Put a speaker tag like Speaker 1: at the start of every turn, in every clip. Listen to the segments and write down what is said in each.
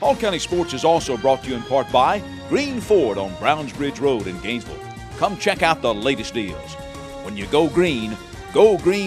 Speaker 1: Hall County Sports is also brought to you in part by Green Ford on Browns Bridge Road in Gainesville. Come check out the latest deals. When you go Green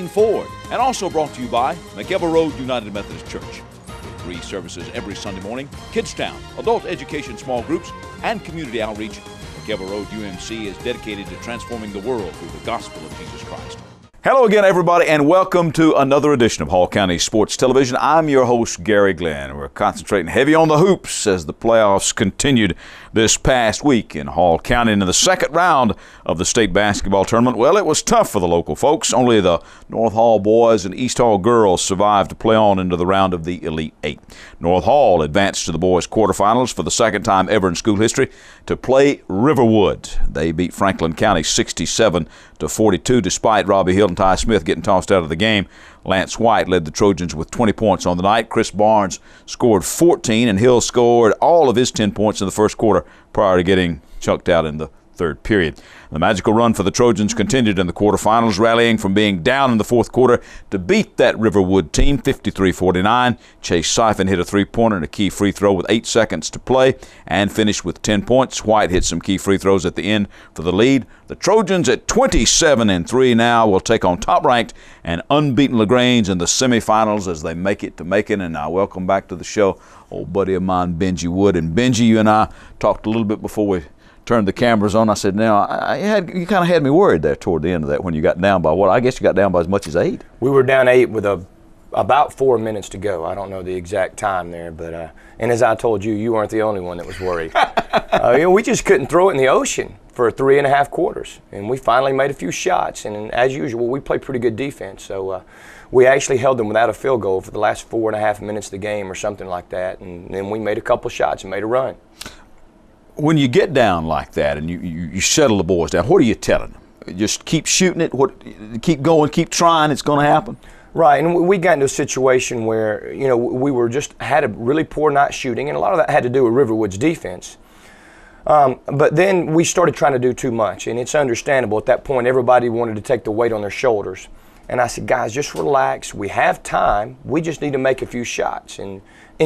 Speaker 1: Ford. And also brought to you by McEver Road United Methodist Church. With 3 services every Sunday morning, Kids Town, adult education small groups, and community outreach, McEver Road UMC is dedicated to transforming the world through the gospel of Jesus Christ. Hello again, everybody, and welcome to another edition of Hall County Sports Television. I'm your host, Gary Glenn. We're concentrating heavy on the hoops as the playoffs continued this past week in Hall County. In the second round of the state basketball tournament, well, it was tough for the local folks. Only the North Hall boys and East Hall girls survived to play on into the round of the Elite Eight. North Hall advanced to the boys' quarterfinals for the second time ever in school history to play Riverwood. They beat Franklin County 67-42 despite Robbie Hill and Ty Smith getting tossed out of the game. Lance White led the Trojans with 20 points on the night. Chris Barnes scored 14, and Hill scored all of his 10 points in the first quarter prior to getting chunked out in the third period. The magical run for the Trojans continued in the quarterfinals, rallying from being down in the fourth quarter to beat that Riverwood team 53-49. Chase Siphon hit a three-pointer and a key free throw with 8 seconds to play and finished with 10 points. White hit some key free throws at the end for the lead. The Trojans at 27-3 now will take on top-ranked and unbeaten LaGrange in the semifinals as they make it to Macon. And I welcome back to the show old buddy of mine, Benji Wood. And Benji, you and I talked a little bit before we turned the cameras on. I said, now, you kind of had me worried there toward the end of that when you got down by what? I guess you got down by as much as 8.
Speaker 2: We were down 8 with about 4 minutes to go. I don't know the exact time there, but and as I told you, you weren't the only one that was worried. We just couldn't throw it in the ocean for 3.5 quarters, and we finally made a few shots. And as usual, we play pretty good defense, so we actually held them without a field goal for the last 4.5 minutes of the game or something like that, and then we made a couple shots and made a run.
Speaker 1: When you get down like that and you settle the boys down, what are you telling them? Just keep shooting it, keep going, keep trying, it's going to happen?
Speaker 2: Right, and we got into a situation where, we were had a really poor night shooting, and a lot of that had to do with Riverwood's defense. But then we started trying to do too much, and it's understandable. At that point, everybody wanted to take the weight on their shoulders. And I said, guys, just relax. We have time. We just need to make a few shots and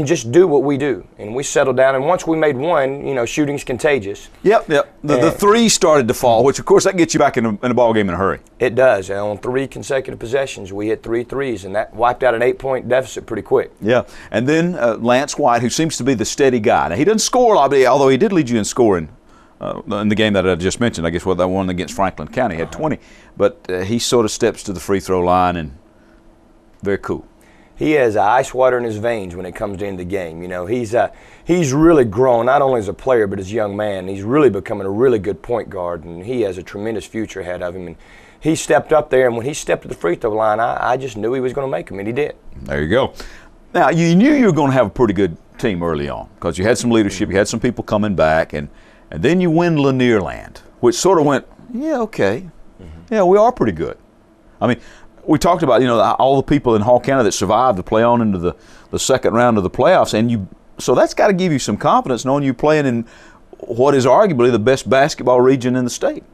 Speaker 2: just do what we do. And we settled down. And once we made one, shooting's contagious.
Speaker 1: Yep. The 3 started to fall, which, of course, that gets you back in a ball game in a hurry.
Speaker 2: It does. And on 3 consecutive possessions, we hit 3 threes, and that wiped out an 8-point deficit pretty quick.
Speaker 1: Yeah. And then Lance White, who seems to be the steady guy. Now, he doesn't score a lot, although he did lead you in scoring in the game that I just mentioned. I guess that one against Franklin County had 20. But he sort of steps to the free throw line, and very cool.
Speaker 2: He has ice water in his veins when it comes to the end of the game. He's really grown, not only as a player, but as a young man. He's really becoming a really good point guard, and he has a tremendous future ahead of him. And he stepped up there, and when he stepped to the free throw line, I just knew he was going to make them, and he did.
Speaker 1: There you go. Now, you knew you were going to have a pretty good team early on because you had some leadership, you had some people coming back, and then you win Lanier Land, which sort of went, yeah, okay. Yeah, we are pretty good. I mean, we talked about, all the people in Hall County that survived to play on into the second round of the playoffs, and so that's got to give you some confidence knowing you're playing in what is arguably the best basketball region in the state.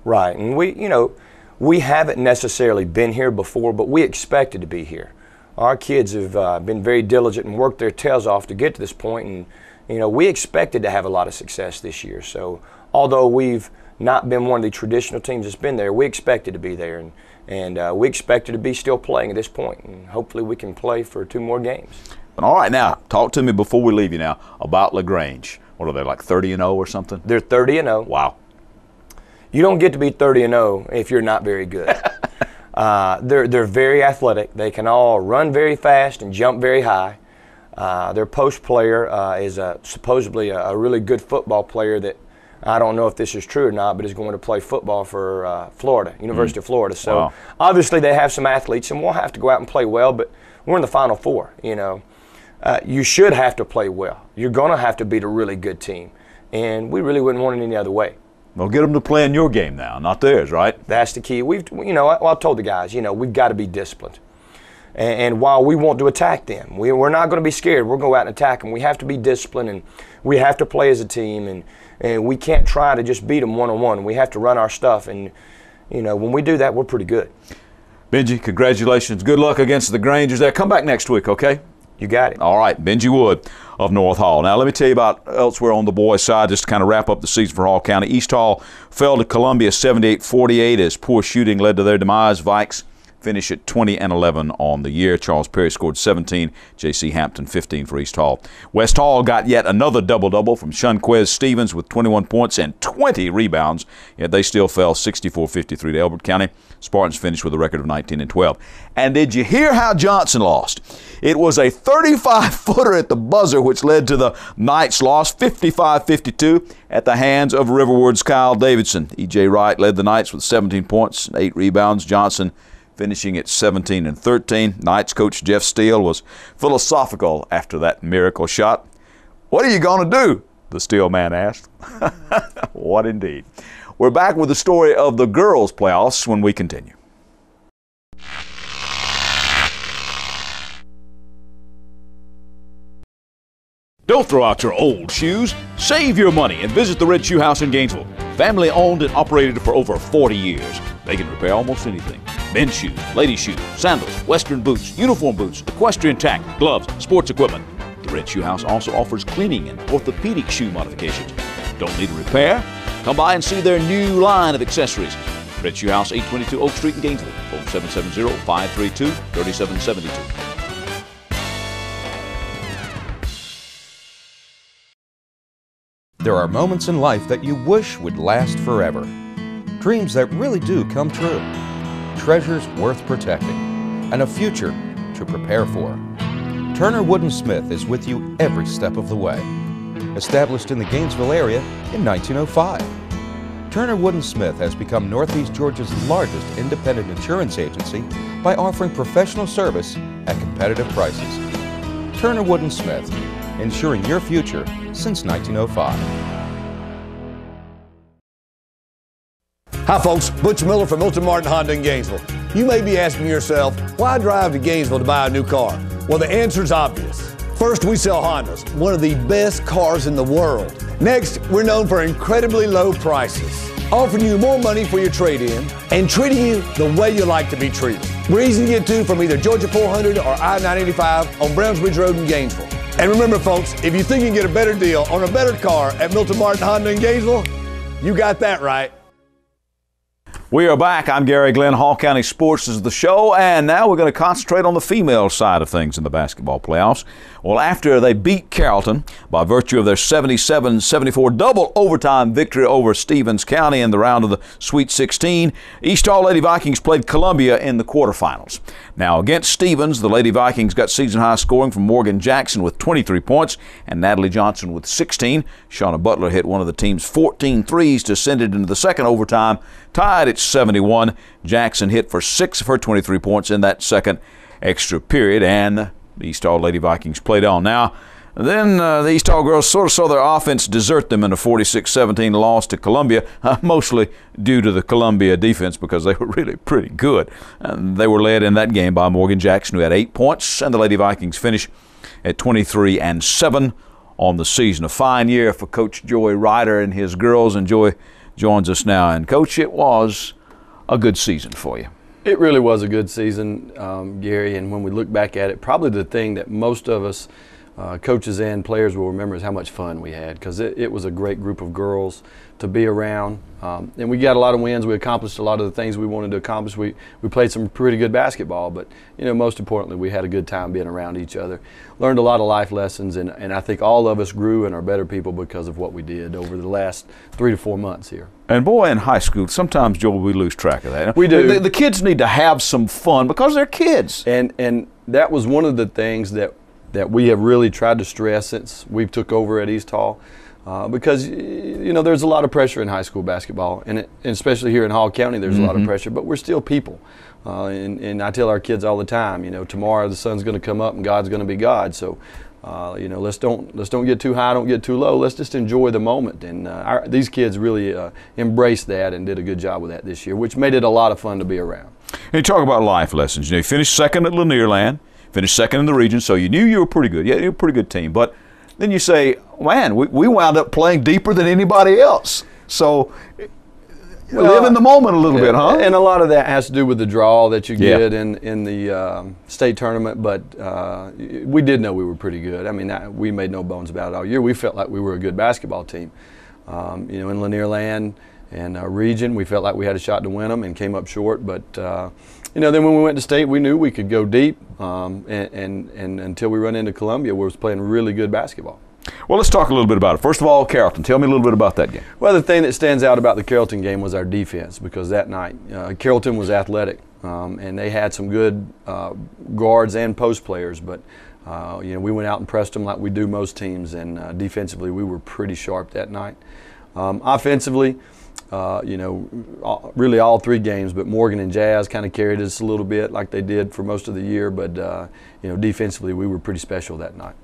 Speaker 2: Right, and we haven't necessarily been here before, but we expected to be here. Our kids have been very diligent and worked their tails off to get to this point, and we expected to have a lot of success this year. So although we've not been one of the traditional teams that's been there, we expected to be there, and we expected to be still playing at this point, and hopefully we can play for 2 more games.
Speaker 1: All right, now talk to me before we leave you now about LaGrange. What are they, like 30-0 or something?
Speaker 2: They're 30-0.
Speaker 1: Wow.
Speaker 2: You don't get to be 30-0 if you're not very good. They're very athletic. They can all run very fast and jump very high. Their post player is supposedly a really good football player that I don't know if this is true or not, but is going to play football for Florida, University of Florida. So
Speaker 1: wow.
Speaker 2: Obviously they have some athletes, and we'll have to go out and play well, but we're in the Final Four, You should have to play well. You're going to have to beat a really good team, and we really wouldn't want it any other way.
Speaker 1: Well, get them to play in your game now, not theirs, right?
Speaker 2: That's the key. I told the guys, we've got to be disciplined. And while we want to attack them, we're not going to be scared. We'll go out and attack them. We have to be disciplined, and we have to play as a team, and we can't try to just beat them one-on-one. We have to run our stuff, and when we do that, we're pretty good.
Speaker 1: Benji, congratulations. Good luck against the Grangers there. Come back next week, okay?
Speaker 2: You got it.
Speaker 1: All right, Benji Wood of North Hall. Now, let me tell you about elsewhere on the boys' side, just to kind of wrap up the season for Hall County. East Hall fell to Columbia 78-48 as poor shooting led to their demise. Vikes finish at 20-11 on the year. Charles Perry scored 17, J.C. Hampton 15 for East Hall. West Hall got yet another double-double from Shunquez Stevens with 21 points and 20 rebounds, yet they still fell 64-53 to Elbert County. Spartans finished with a record of 19-12. And did you hear how Johnson lost? It was a 35-footer at the buzzer, which led to the Knights' loss, 55-52, at the hands of Riverwood's Kyle Davidson. E.J. Wright led the Knights with 17 points and 8 rebounds. Johnson finishing at 17-13. Knights coach Jeff Steele was philosophical after that miracle shot. "What are you going to do?" the Steele man asked. What indeed. We're back with the story of the girls' playoffs when we continue. Don't throw out your old shoes. Save your money and visit the Red Shoe House in Gainesville. Family owned and operated for over 40 years. They can repair almost anything. Men's shoes, ladies' shoes, sandals, western boots, uniform boots, equestrian tack, gloves, sports equipment. The Red Shoe House also offers cleaning and orthopedic shoe modifications. Don't need a repair? Come by and see their new line of accessories. Red Shoe House, 822 Oak Street in Gainesville. Phone 770-532-3772.
Speaker 3: There are moments in life that you wish would last forever. Dreams that really do come true. Treasures worth protecting. And a future to prepare for. Turner Wood & Smith is with you every step of the way. Established in the Gainesville area in 1905. Turner Wood & Smith has become Northeast Georgia's largest independent insurance agency by offering professional service at competitive prices. Turner Wood & Smith, insuring your future since 1905.
Speaker 4: Hi folks, Butch Miller from Milton Martin Honda in Gainesville. You may be asking yourself, why drive to Gainesville to buy a new car? Well, the answer is obvious. First, we sell Hondas, one of the best cars in the world. Next, we're known for incredibly low prices, offering you more money for your trade-in and treating you the way you like to be treated. We're easy to get to from either Georgia 400 or I-985 on Browns Bridge Road in Gainesville. And remember folks, if you think you can get a better deal on a better car at Milton Martin Honda in Gainesville, you got that right.
Speaker 1: We are back. I'm Gary Glenn. Hall County Sports is the show, and now we're going to concentrate on the female side of things in the basketball playoffs. Well, after they beat Carrollton by virtue of their 77-74 double overtime victory over Stevens County in the round of the Sweet 16, East Hall Lady Vikings played Columbia in the quarterfinals. Now, against Stevens, the Lady Vikings got season-high scoring from Morgan Jackson with 23 points and Natalie Johnson with 16. Shauna Butler hit one of the team's 14 threes to send it into the second overtime, tied at 71. Jackson hit for 6 of her 23 points in that second extra period, and the East Hall Lady Vikings played on. Now, then the East Hall girls sort of saw their offense desert them in a 46-17 loss to Columbia, mostly due to the Columbia defense because they were really pretty good. And they were led in that game by Morgan Jackson, who had 8 points, and the Lady Vikings finished at 23-7 on the season. A fine year for Coach Joey Ryder and his girls, and Joey joins us now. And Coach, it was a good season for you.
Speaker 5: It really was a good season, Gary, and when we look back at it, probably the thing that most of us coaches and players will remember is how much fun we had, because it was a great group of girls to be around, and we got a lot of wins. We accomplished a lot of the things we wanted to accomplish. We played some pretty good basketball, but most importantly, we had a good time being around each other. Learned a lot of life lessons, and I think all of us grew and are better people because of what we did over the last 3 to 4 months here.
Speaker 1: And boy, in high school, sometimes, Joel, we lose track of that.
Speaker 5: We do.
Speaker 1: The kids need to have some fun because they're kids.
Speaker 5: And that was one of the things that we have really tried to stress since we took over at East Hall, because there's a lot of pressure in high school basketball, and especially here in Hall County, there's a lot of pressure. But we're still people, and I tell our kids all the time, tomorrow the sun's going to come up and God's going to be God. So, let's don't get too high, don't get too low. Let's just enjoy the moment. And these kids really embraced that and did a good job with that this year, which made it a lot of fun to be around.
Speaker 1: And you talk about life lessons. You finished second at Lanierland. Finished second in the region, so you knew you were pretty good. Yeah, you were a pretty good team. But then you say, man, we wound up playing deeper than anybody else. So live in the moment a little bit, huh?
Speaker 5: And a lot of that has to do with the draw that you
Speaker 1: Yeah.
Speaker 5: get in the state tournament. But we did know we were pretty good. I mean, we made no bones about it all year. We felt like we were a good basketball team. In Lanier Land and region, we felt like we had a shot to win them and came up short. But then when we went to state, we knew we could go deep. And until we run into Columbia, we was playing really good basketball.
Speaker 1: Well, let's talk a little bit about it. First of all, Carrollton. Tell me a little bit about that game.
Speaker 5: Well, the thing that stands out about the Carrollton game was our defense, because that night Carrollton was athletic, and they had some good guards and post players. But we went out and pressed them like we do most teams, and defensively we were pretty sharp that night. Offensively, really all three games, but Morgan and Jazz kind of carried us a little bit like they did for most of the year. But defensively we were pretty special that night.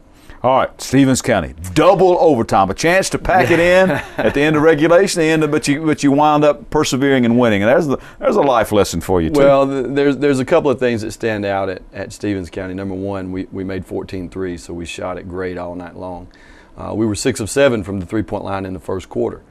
Speaker 1: All right, Stevens County, double overtime, a chance to pack it in at the end of regulation, but you wound up persevering and winning, and there's a life lesson for you too.
Speaker 5: Well, there's a couple of things that stand out at Stevens County. Number one, we made 14 threes, so we shot it great all night long. We were 6 of 7 from the three-point line in the first quarter.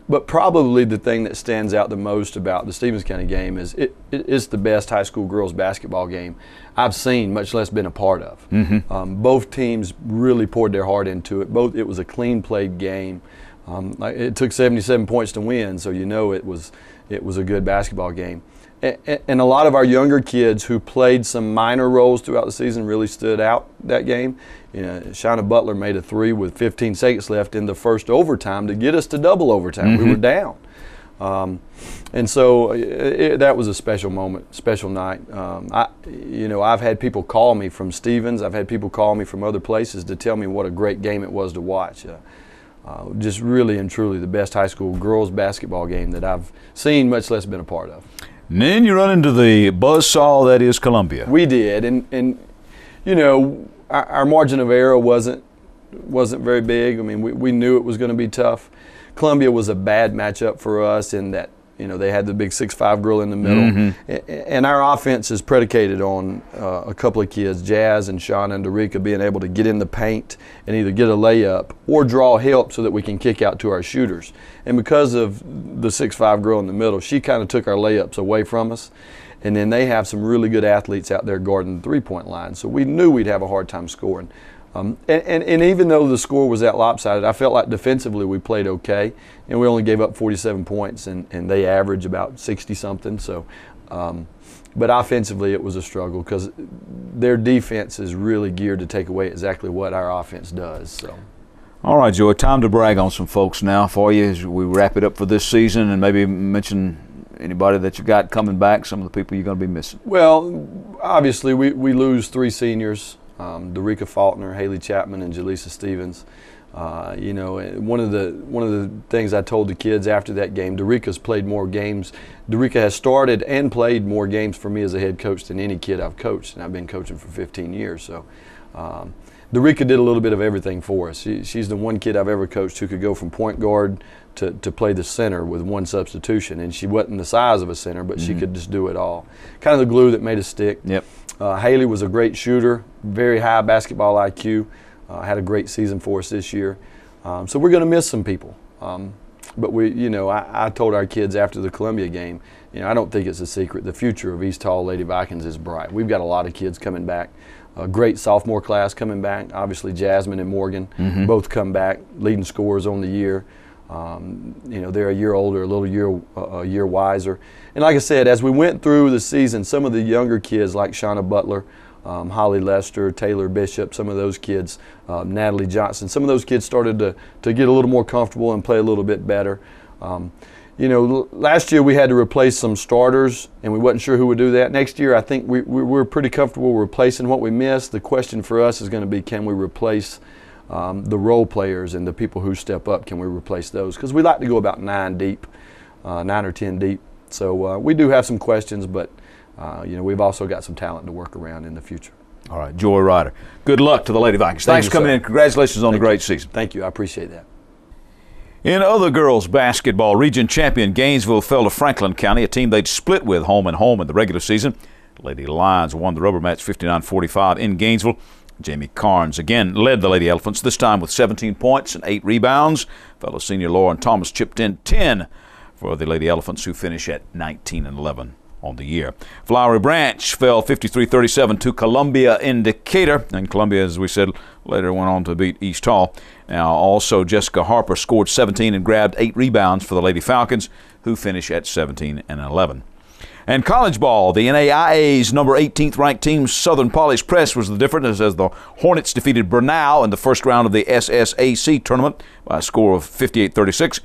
Speaker 5: But probably the thing that stands out the most about the Stevens County game is it's the best high school girls basketball game I've seen, much less been a part of. Mm-hmm. Both teams really poured their heart into it. It was a clean played game. It took 77 points to win, so it was a good basketball game. And a lot of our younger kids who played some minor roles throughout the season really stood out that game. Shauna Butler made a 3 with 15 seconds left in the first overtime to get us to double overtime. Mm-hmm. We were down. And so that was a special moment, special night. I've had people call me from Stevens. I've had people call me from other places to tell me what a great game it was to watch. Just really and truly the best high school girls basketball game that I've seen, much less been a part of.
Speaker 1: And then you run into the buzzsaw that is Columbia.
Speaker 5: We did, and our margin of error wasn't very big. I mean, we knew it was going to be tough. Columbia was a bad matchup for us in that they had the big 6'5" girl in the middle, mm-hmm. and our offense is predicated on a couple of kids, Jazz and Shauna and Dorica, being able to get in the paint and either get a layup or draw help so that we can kick out to our shooters. And because of the 6'5" girl in the middle, she kind of took our layups away from us. And then they have some really good athletes out there guarding the three-point line, so we knew we'd have a hard time scoring. And even though the score was that lopsided, I felt like defensively we played okay, and we only gave up 47 points, and they average about 60-something. So, but offensively it was a struggle because their defense is really geared to take away exactly what our offense does. So.
Speaker 1: All right, Joey, time to brag on some folks now for you as we wrap it up for this season, and maybe mention anybody that you got coming back, some of the people you're going to be missing. Well,
Speaker 5: obviously we lose 3 seniors. Dorica Faulkner, Haley Chapman, and Jaleesa Stevens. One of the things I told the kids after that game, Dorica's played more games. Dorica has started and played more games for me as a head coach than any kid I've coached, and I've been coaching for 15 years. So Dorica did a little bit of everything for us. She's the one kid I've ever coached who could go from point guard to play the center with one substitution, and she wasn't the size of a center, but she could just do it all. Kind of the glue that made us stick.
Speaker 1: Yep.
Speaker 5: Haley was a great shooter, very high basketball IQ, had a great season for us this year. So we're going to miss some people. But I told our kids after the Columbia game, I don't think it's a secret. The future of East Hall Lady Vikings is bright. We've got a lot of kids coming back. A great sophomore class coming back. Obviously Jasmine and Morgan both come back, leading scorers on the year. They're a year older, a year wiser. And like I said, as we went through the season, some of the younger kids like Shauna Butler, Holly Lester, Taylor Bishop, some of those kids, Natalie Johnson, some of those kids started to get a little more comfortable and play a little bit better. Last year we had to replace some starters, and we wasn't sure who would do that. Next year I think we're pretty comfortable replacing what we missed. The question for us is going to be, can we replace the role players and the people who step up? Can we replace those? Because we like to go about 9 or 10 deep. So we do have some questions, but we've also got some talent to work around in the future.
Speaker 1: All right, Joy Ryder. Good luck to the Lady Vikings. Thanks for coming in. Congratulations on the great season.
Speaker 5: Thank you. I appreciate that.
Speaker 1: In other girls basketball, region champion Gainesville fell to Franklin County, a team they'd split with home and home in the regular season. Lady Lions won the rubber match 59-45 in Gainesville. Jamie Carnes again led the Lady Elephants, this time with 17 points and 8 rebounds. Fellow senior Lauren Thomas chipped in 10 for the Lady Elephants, who finish at 19-11 on the year. Flowery Branch fell 53-37 to Columbia in Decatur, and Columbia, as we said, later went on to beat East Hall. Now, also Jessica Harper scored 17 and grabbed 8 rebounds for the Lady Falcons, who finish at 17-11. And college ball, the NAIA's number 18th ranked team, Southern Poly's Press, was the difference as the Hornets defeated Brenau in the first round of the SSAC tournament by a score of 58-36.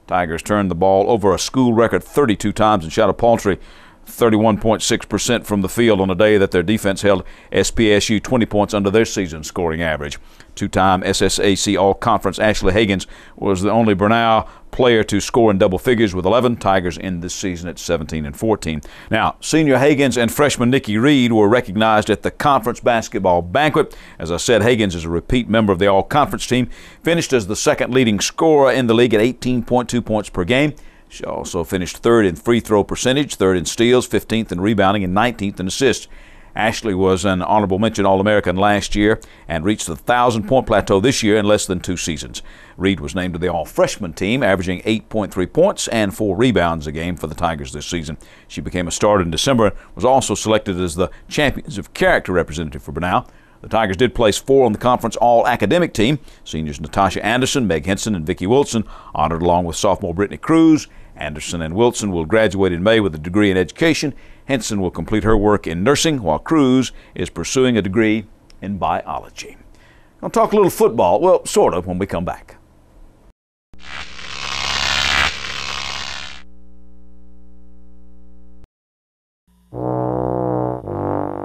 Speaker 1: Tigers turned the ball over a school record 32 times and shot a paltry 31.6% from the field on a day that their defense held SPSU 20 points under their season scoring average. Two-time SSAC All-Conference Ashley Higgins was the only Brenau player to score in double figures with 11. Tigers end this season at 17-14. Now, senior Higgins and freshman Nikki Reed were recognized at the conference basketball banquet. As I said, Higgins is a repeat member of the All-Conference team, finished as the second leading scorer in the league at 18.2 points per game. She also finished third in free throw percentage, third in steals, 15th in rebounding, and 19th in assists. Ashley was an honorable mention All-American last year and reached the 1,000-point plateau this year in less than 2 seasons. Reed was named to the all-freshman team, averaging 8.3 points and 4 rebounds a game for the Tigers this season. She became a starter in December and was also selected as the Champions of Character representative for Brenau. The Tigers did place 4 on the conference all-academic team. Seniors Natasha Anderson, Meg Henson, and Vicki Wilson honored along with sophomore Brittany Cruz. Anderson and Wilson will graduate in May with a degree in education. Henson will complete her work in nursing, while Cruz is pursuing a degree in biology. I'll talk a little football, well, sort of, when we come back.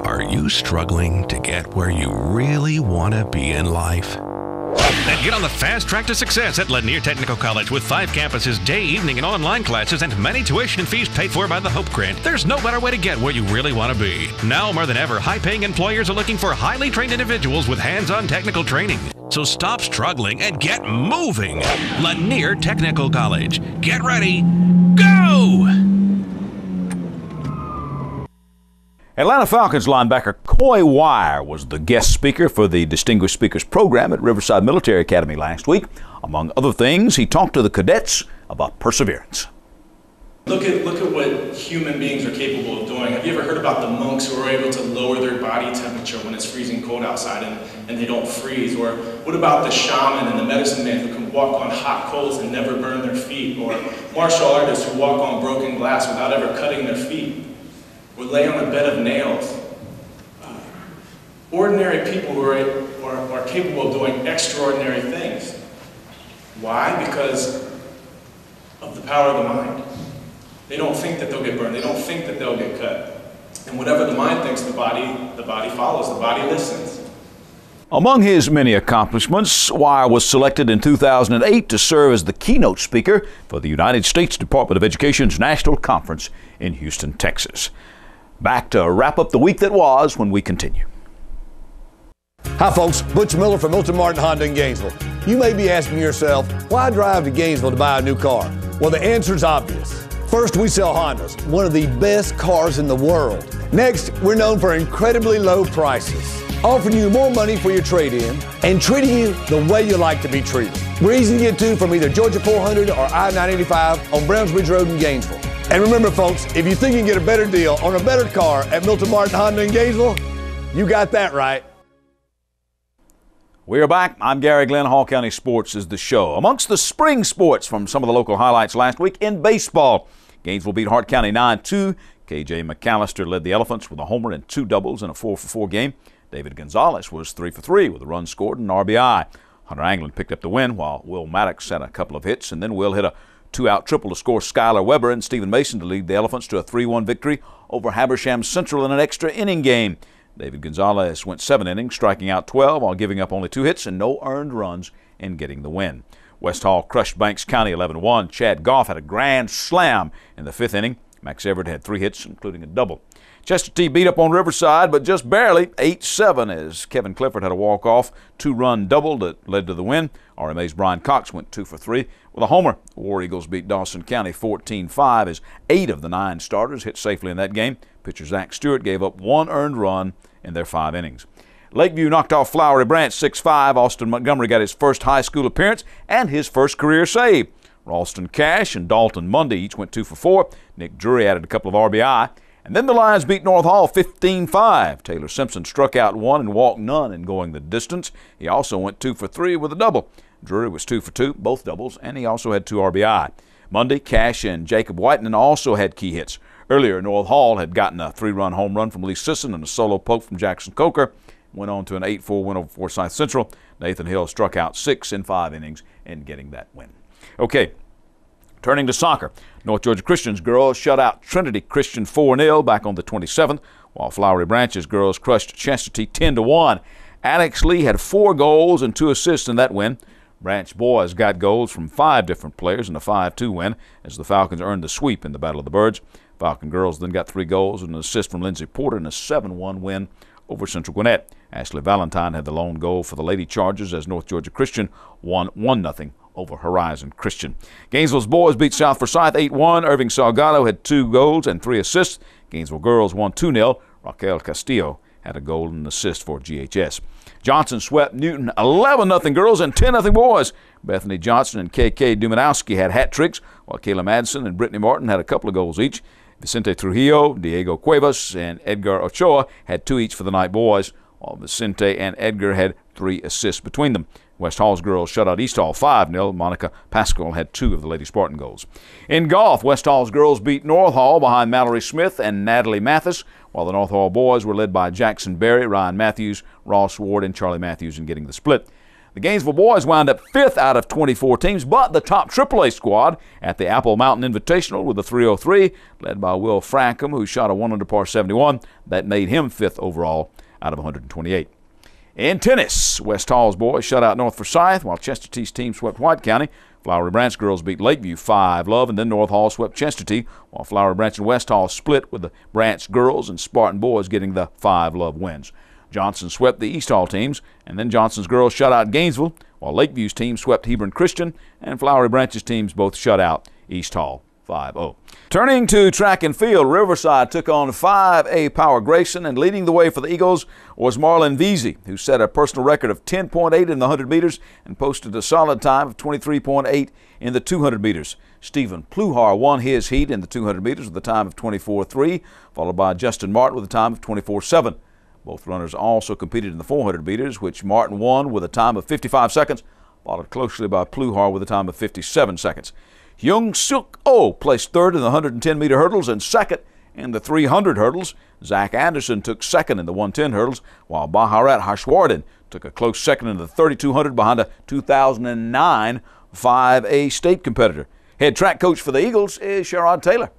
Speaker 6: Are you struggling to get where you really want to be in life? Then get on the fast track to success at Lanier Technical College with 5 campuses, day, evening, and online classes, and many tuition fees paid for by the Hope Grant. There's no better way to get where you really want to be. Now more than ever, high-paying employers are looking for highly trained individuals with hands-on technical training. So stop struggling and get moving. Lanier Technical College. Get ready. Go!
Speaker 1: Atlanta Falcons linebacker Coy Wire was the guest speaker for the Distinguished Speakers program at Riverside Military Academy last week. Among other things, he talked to the cadets about perseverance.
Speaker 7: Look at what human beings are capable of doing. Have you ever heard about the monks who are able to lower their body temperature when it's freezing cold outside and they don't freeze? Or what about the shaman and the medicine man who can walk on hot coals and never burn their feet? Or martial artists who walk on broken glass without ever cutting their feet? Or lay on a bed of nails. Ordinary people who are capable of doing extraordinary things. Why? Because of the power of the mind. They don't think that they'll get burned. They don't think that they'll get cut. And whatever the mind thinks, the body follows. The body listens.
Speaker 1: Among his many accomplishments, Wire was selected in 2008 to serve as the keynote speaker for the United States Department of Education's National Conference in Houston, Texas. Back to wrap up the week that was when we continue.
Speaker 4: Hi folks, Butch Miller from Milton Martin Honda in Gainesville. You may be asking yourself, why drive to Gainesville to buy a new car? Well, the answer is obvious. First, we sell Hondas, one of the best cars in the world. Next, we're known for incredibly low prices, offering you more money for your trade-in and treating you the way you like to be treated. We're easy to get to from either Georgia 400 or I-985 on Brownsbridge Road in Gainesville. And remember folks, if you think you can get a better deal on a better car at Milton Martin Honda in Gainesville, you got that right.
Speaker 1: We are back. I'm Gary Glenn. Hall County Sports is the show. Amongst the spring sports from some of the local highlights last week in baseball, Gainesville beat Hart County 9-2. KJ McAllister led the Elephants with a homer and 2 doubles in a 4-for-4 game. David Gonzalez was 3-for-3 with a run scored and an RBI. Hunter Anglin picked up the win while Will Maddox had a couple of hits, and then Will hit a 2-out triple to score Skylar Weber and Stephen Mason to lead the Elephants to a 3-1 victory over Habersham Central in an extra inning game. David Gonzalez went 7 innings, striking out 12 while giving up only 2 hits and no earned runs in getting the win. West Hall crushed Banks County 11-1. Chad Goff had a grand slam in the 5th inning. Max Everett had 3 hits, including a double. Chester T beat up on Riverside, but just barely, 8-7, as Kevin Clifford had a walk-off 2-run double that led to the win. RMA's Brian Cox went 2-for-3 with a homer. War Eagles beat Dawson County 14-5 as 8 of the 9 starters hit safely in that game. Pitcher Zach Stewart gave up 1 earned run in their 5 innings. Lakeview knocked off Flowery Branch 6-5. Austin Montgomery got his first high school appearance and his first career save. Ralston Cash and Dalton Mundy each went 2 for 4. Nick Drury added a couple of RBI. And then the Lions beat North Hall 15-5. Taylor Simpson struck out 1 and walked none in going the distance. He also went 2 for 3 with a double. Drury was 2 for 2, both doubles, and he also had 2 RBI. Mundy, Cash, and Jacob Whitening also had key hits. Earlier, North Hall had gotten a 3-run home run from Lee Sisson and a solo poke from Jackson Coker. Went on to an 8-4 win over Forsyth Central. Nathan Hill struck out 6 in 5 innings in getting that win. Okay, turning to soccer. North Georgia Christian's girls shut out Trinity Christian 4-0 back on the 27th, while Flowery Branch's girls crushed Chestatee 10-1. Alex Lee had 4 goals and 2 assists in that win. Branch boys got goals from 5 different players in a 5-2 win as the Falcons earned the sweep in the Battle of the Birds. Falcon girls then got 3 goals and an assist from Lindsey Porter in a 7-1 win over Central Gwinnett. Ashley Valentine had the lone goal for the Lady Chargers as North Georgia Christian won 1-0 over Horizon Christian. Gainesville's boys beat South Forsyth 8-1. Irving Salgado had 2 goals and 3 assists. Gainesville girls won 2-0. Raquel Castillo had a goal and an assist for GHS. Johnson swept Newton 11-0 girls and 10-0 boys. Bethany Johnson and KK Dumanowski had hat tricks, while Kayla Madison and Brittany Martin had a couple of goals each. Vicente Trujillo, Diego Cuevas, and Edgar Ochoa had 2 each for the Night boys, while Vicente and Edgar had 3 assists between them. West Hall's girls shut out East Hall 5-0. Monica Pascal had 2 of the Lady Spartan goals. In golf, West Hall's girls beat North Hall behind Mallory Smith and Natalie Mathis, while the North Hall boys were led by Jackson Berry, Ryan Matthews, Ross Ward, and Charlie Matthews in getting the split. The Gainesville boys wound up 5th out of 24 teams, but the top AAA squad at the Apple Mountain Invitational with a 303, led by Will Frankham, who shot a 1 under par 71. That made him 5th overall out of 128. In tennis, West Hall's boys shut out North Forsyth, while Chestatee's team swept White County. Flowery Branch girls beat Lakeview 5-0, and then North Hall swept Chestatee, while Flowery Branch and West Hall split with the Branch girls and Spartan boys getting the 5-0 wins. Johnson swept the East Hall teams, and then Johnson's girls shut out Gainesville, while Lakeview's team swept Hebron Christian, and Flowery Branch's teams both shut out East Hall 5-0. Turning to track and field, Riverside took on 5A Power Grayson, and leading the way for the Eagles was Marlon Veazey, who set a personal record of 10.8 in the 100 meters and posted a solid time of 23.8 in the 200 meters. Stephen Pluhar won his heat in the 200 meters with a time of 24.3, followed by Justin Martin with a time of 24.7. Both runners also competed in the 400 meters, which Martin won with a time of 55 seconds, followed closely by Pluhar with a time of 57 seconds. Hyung Suk Oh placed 3rd in the 110-meter hurdles and 2nd in the 300 hurdles. Zach Anderson took 2nd in the 110 hurdles, while Baharat Harshwardin took a close 2nd in the 3200 behind a 2009 5A state competitor. Head track coach for the Eagles is Sherrod Taylor.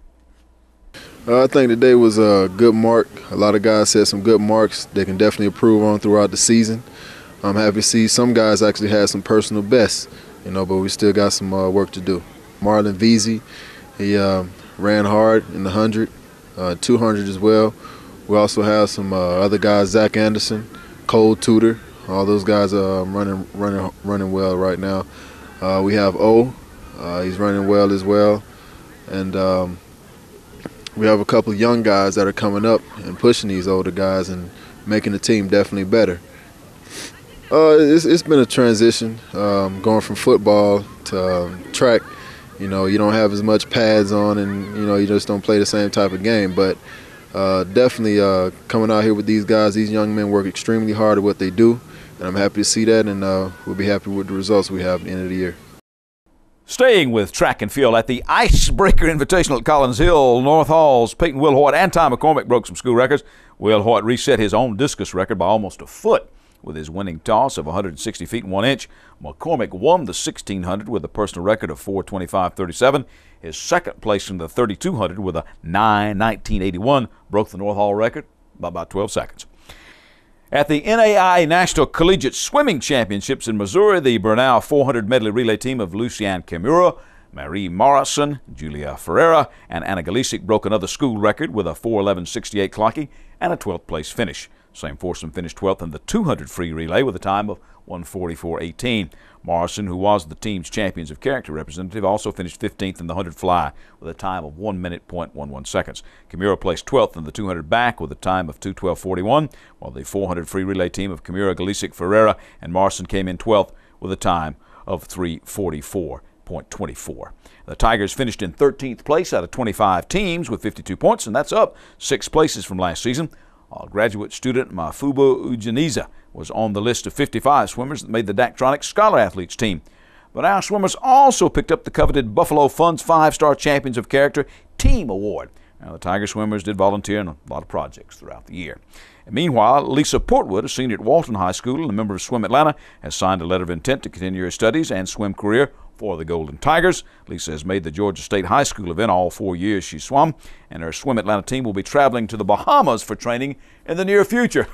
Speaker 8: I think today was a good mark. A lot of guys set some good marks they can definitely improve on throughout the season. I'm happy to see some guys actually had some personal bests, but we still got some work to do. Marlon Veazey, he ran hard in the 100, 200 as well. We also have some other guys, Zach Anderson, Cole Tudor. All those guys are running well right now. We have O, he's running well as well. And we have a couple of young guys that are coming up and pushing these older guys and making the team definitely better. It's been a transition, going from football to track. You don't have as much pads on, and you just don't play the same type of game. But definitely coming out here with these guys, these young men work extremely hard at what they do, and I'm happy to see that, and we'll be happy with the results we have at the end of the year.
Speaker 1: Staying with track and field, at the Icebreaker Invitational at Collins Hill, North Hall's Peyton Wilhoit and Ty McCormick broke some school records. Wilhoit reset his own discus record by almost a foot with his winning toss of 160 feet and 1 inch. McCormick won the 1600 with a personal record of 4:25.37. His second place in the 3200 with a 9:19.81 broke the North Hall record by about 12 seconds. At the NAIA National Collegiate Swimming Championships in Missouri, the Bernal 400 medley relay team of Lucianne Kimura, Marie Morrison, Julia Ferreira, and Anna Galisic broke another school record with a 4:11.68 clocking and a 12th place finish. Same foursome finished 12th in the 200 free relay with a time of 1:44.18. Morrison, who was the team's Champions of Character representative, also finished 15th in the 100 fly with a time of 1 minute, 0.11 seconds. Kimura placed 12th in the 200 back with a time of 2:12.41, while the 400 free relay team of Kimura, Galisic, Ferreira, and Morrison came in 12th with a time of 3:44.00. .24. The Tigers finished in 13th place out of 25 teams with 52 points, and that's up 6 places from last season. Graduate student Mafubo Ujaniza was on the list of 55 swimmers that made the Daktronics Scholar Athletes team. But our swimmers also picked up the coveted Buffalo Fun's 5-Star Champions of Character Team Award. Now, the Tiger swimmers did volunteer in a lot of projects throughout the year. And meanwhile, Lisa Portwood, a senior at Walton High School and a member of Swim Atlanta, has signed a letter of intent to continue her studies and swim career for the Golden Tigers. Lisa has made the Georgia State High School event all 4 years she swum, and her Swim Atlanta team will be traveling to the Bahamas for training in the near future.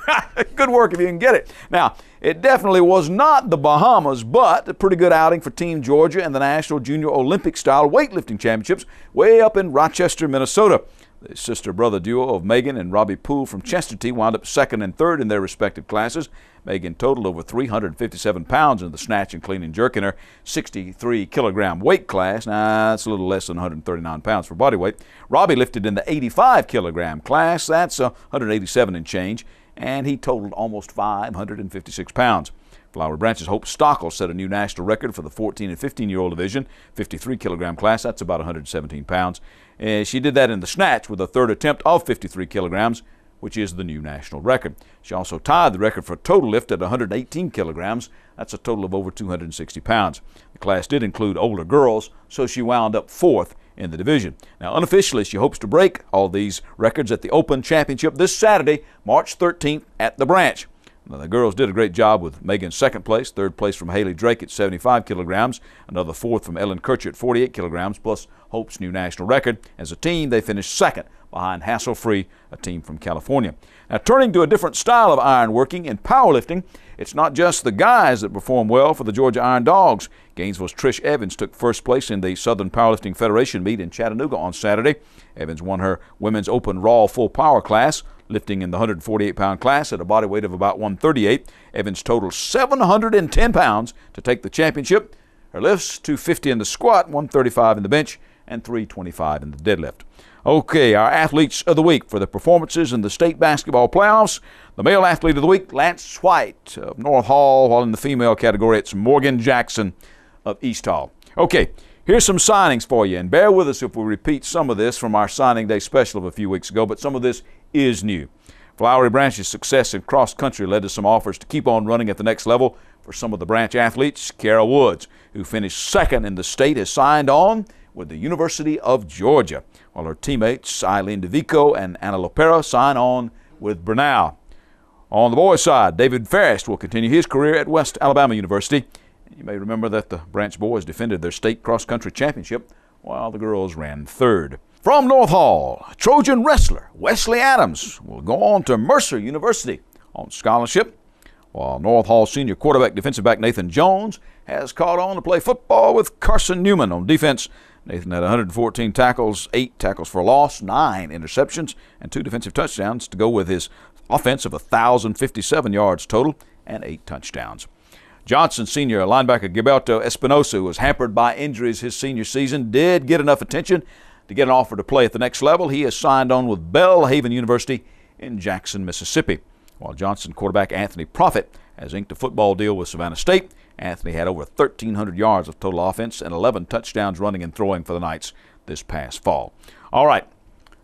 Speaker 1: Good work if you can get it. Now, it definitely was not the Bahamas, but a pretty good outing for Team Georgia and the National Junior Olympic-style weightlifting championships way up in Rochester, Minnesota. The sister-brother duo of Megan and Robbie Poole from Chesterton wound up second and third in their respective classes. Megan totaled over 357 pounds in the snatch and clean and jerk in her 63-kilogram weight class. Now, that's a little less than 139 pounds for body weight. Robbie lifted in the 85-kilogram class. That's 187 and change, and he totaled almost 556 pounds. Flowery Branch's Hope Stockel set a new national record for the 14 and 15-year-old division, 53-kilogram class. That's about 117 pounds. She did that in the snatch with a third attempt of 53 kilograms, which is the new national record. She also tied the record for total lift at 118 kilograms. That's a total of over 260 pounds. The class did include older girls, so she wound up fourth in the division. Now, unofficially, she hopes to break all these records at the Open Championship this Saturday, March 13th at the Branch. Now, the girls did a great job with Megan second place, third place from Haley Drake at 75 kilograms, another fourth from Ellen Kircher at 48 kilograms, plus Hope's new national record. As a team, they finished second behind Hassle Free, a team from California. Now, turning to a different style of iron working in powerlifting, it's not just the guys that perform well for the Georgia Iron Dogs. Gainesville's Trish Evans took first place in the Southern Powerlifting Federation meet in Chattanooga on Saturday. Evans won her women's open raw full power class, lifting in the 148-pound class at a body weight of about 138. Evans totaled 710 pounds to take the championship. Her lifts, 250 in the squat, 135 in the bench, and 325 in the deadlift. Okay, our athletes of the week for the performances in the state basketball playoffs. The male athlete of the week, Lance White of North Hall, while in the female category, it's Morgan Jackson of East Hall. Okay, here's some signings for you, and bear with us if we repeat some of this from our signing day special of a few weeks ago, but some of this is new. Flowery Branch's success in cross country led to some offers to keep on running at the next level for some of the Branch athletes. Kara Woods, who finished second in the state, has signed on with the University of Georgia, while her teammates Eileen DeVico and Anna Lopera sign on with Brenau. On the boys' side, David Ferris will continue his career at West Alabama University. You may remember that the Branch boys defended their state cross-country championship while the girls ran third. From North Hall, Trojan wrestler Wesley Adams will go on to Mercer University on scholarship, while North Hall senior quarterback defensive back Nathan Jones has caught on to play football with Carson Newman on defense. Nathan had 114 tackles, 8 tackles for loss, 9 interceptions, and 2 defensive touchdowns to go with his offense of 1,057 yards total and 8 touchdowns. Johnson senior linebacker Gilberto Espinosa, who was hampered by injuries his senior season, did get enough attention to get an offer to play at the next level. He has signed on with Belhaven University in Jackson, Mississippi. While Johnson quarterback Anthony Proffitt has inked a football deal with Savannah State. Anthony had over 1,300 yards of total offense and 11 touchdowns running and throwing for the Knights this past fall. All right,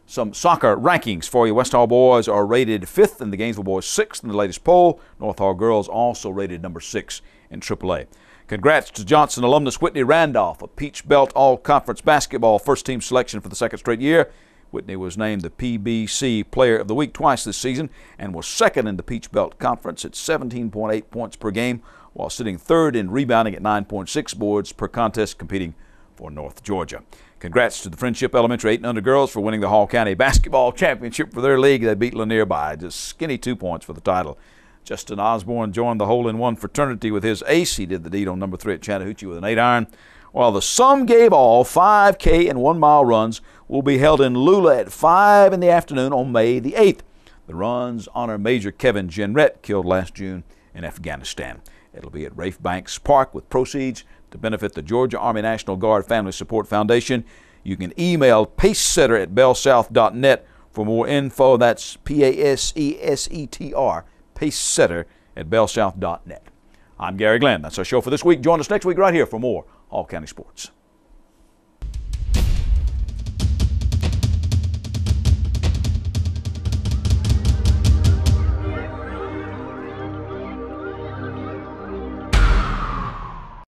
Speaker 1: some soccer rankings for you. West Hall boys are rated 5th and the Gainesville boys 6th in the latest poll. North Hall girls also rated number 6 in AAA. Congrats to Johnson alumnus Whitney Randolph, a Peach Belt All-Conference basketball first-team selection for the second straight year. Whitney was named the PBC Player of the Week twice this season and was second in the Peach Belt Conference at 17.8 points per game, while sitting third in rebounding at 9.6 boards per contest, competing for North Georgia. Congrats to the Friendship Elementary 8 and under girls for winning the Hall County Basketball Championship for their league. They beat Lanier by just skinny 2 points for the title. Justin Osborne joined the hole-in-one fraternity with his ace. He did the deed on number 3 at Chattahoochee with an 8-iron. While the Some Gave All 5K and 1-mile runs will be held in Lula at 5 in the afternoon on May the 8th. The runs honor Major Kevin Jenrette, killed last June in Afghanistan. It'll be at Rafe Banks Park with proceeds to benefit the Georgia Army National Guard Family Support Foundation. You can email pacesetter@bellsouth.net for more info. That's PASESETR, pacesetter@bellsouth.net. I'm Gary Glenn. That's our show for this week. Join us next week right here for more Hall County Sports.